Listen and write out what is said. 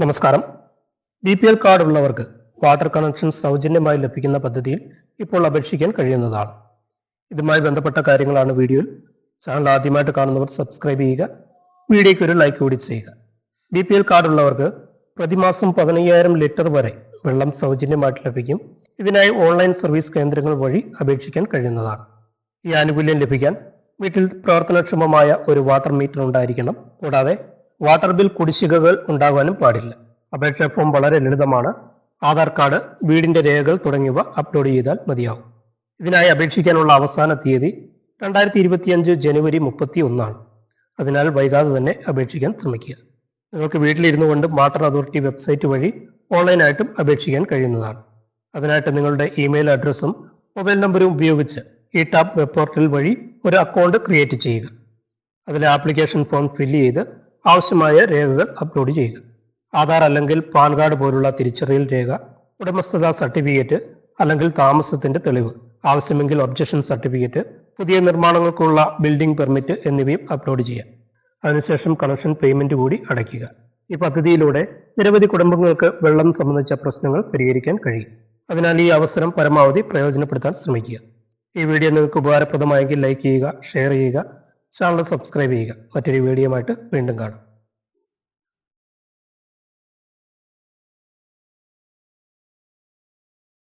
നമസ്കാരം. BPL card ഉള്ളവർക്ക് water connection സൗജന്യമായി ലഭിക്കുന്ന പദ്ധതിയിൽ ഇപ്പോൾ അപേക്ഷിക്കാൻ കഴിയുന്നതാണ്. ഇതുമായി ബന്ധപ്പെട്ട കാര്യങ്ങളാണ് വീഡിയോയിൽ. ചാനൽ ആദ്യമായിട്ട് കാണുന്നവർ സബ്സ്ക്രൈബ് ചെയ്യുക, വീഡിയോയ്ക്ക് ഒരു ലൈക്ക് കൂടി ചെയ്യുക. BPL കാർഡ് ഉള്ളവർക്ക് പ്രതിമാസം 15,000 ലിറ്റർ വരെ വെള്ളം സൗജന്യമായിട്ട് ലഭിക്കും. ഇതിനായി ഓൺലൈൻ സർവീസ് കേന്ദ്രങ്ങൾ വഴി അപേക്ഷിക്കാൻ കഴിയുന്നതാണ്. ഈ ആനുകൂല്യം ലഭിക്കാൻ വീട്ടിൽ പ്രവർത്തനക്ഷമമായ ഒരു വാട്ടർ മീറ്റർ ഉണ്ടായിരിക്കണം. കൂടാതെ വാട്ടർ ബിൽ കുടിശ്ശികകൾ ഉണ്ടാകാനും പാടില്ല. അപേക്ഷാ ഫോം വളരെ ലളിതമാണ്. ആധാർ കാർഡ്, വീടിന്റെ രേഖകൾ തുടങ്ങിയവ അപ്ലോഡ് ചെയ്താൽ മതിയാവും. ഇതിനായി അപേക്ഷിക്കാനുള്ള അവസാന തീയതി 2025 ജനുവരി 31 അതിനാൽ വൈകാതെ തന്നെ അപേക്ഷിക്കാൻ ശ്രമിക്കുക. നിങ്ങൾക്ക് വീട്ടിലിരുന്നു കൊണ്ട് വാട്ടർ അതോറിറ്റി വെബ്സൈറ്റ് വഴി ഓൺലൈനായിട്ടും അപേക്ഷിക്കാൻ കഴിയുന്നതാണ്. അതിനായിട്ട് നിങ്ങളുടെ ഇമെയിൽ അഡ്രസ്സും മൊബൈൽ നമ്പറും ഉപയോഗിച്ച് ഈ ടാപ്പ് വെബ് പോർട്ടൽ വഴി ഒരു അക്കൗണ്ട് ക്രിയേറ്റ് ചെയ്യുക. അതിലെ ആപ്ലിക്കേഷൻ ഫോം ഫില്ല് ചെയ്ത് ആവശ്യമായ രേഖകൾ അപ്ലോഡ് ചെയ്യുക. ആധാർ അല്ലെങ്കിൽ പാൻ കാർഡ് പോലുള്ള തിരിച്ചറിയൽ രേഖ, ഉടമസ്ഥതാ സർട്ടിഫിക്കറ്റ് അല്ലെങ്കിൽ താമസത്തിന്റെ തെളിവ്, ആവശ്യമെങ്കിൽ ഒബ്ജക്ഷൻ സർട്ടിഫിക്കറ്റ്, പുതിയ നിർമ്മാണങ്ങൾക്കുള്ള ബിൽഡിംഗ് പെർമിറ്റ് എന്നിവയും അപ്ലോഡ് ചെയ്യാം. അതിനുശേഷം കണക്ഷൻ പേയ്മെന്റ് കൂടി അടയ്ക്കുക. ഈ പദ്ധതിയിലൂടെ നിരവധി കുടുംബങ്ങൾക്ക് വെള്ളം സംബന്ധിച്ച പ്രശ്നങ്ങൾ പരിഹരിക്കാൻ കഴിയും. അതിനാൽ ഈ അവസരം പരമാവധി പ്രയോജനപ്പെടുത്താൻ ശ്രമിക്കുക. ഈ വീഡിയോ നിങ്ങൾക്ക് ഉപകാരപ്രദമായെങ്കിൽ ലൈക്ക് ചെയ്യുക, ഷെയർ ചെയ്യുക, ചാനൽ സബ്സ്ക്രൈബ് ചെയ്യുക. മറ്റൊരു വീഡിയോയുമായിട്ട് വീണ്ടും കാണാം.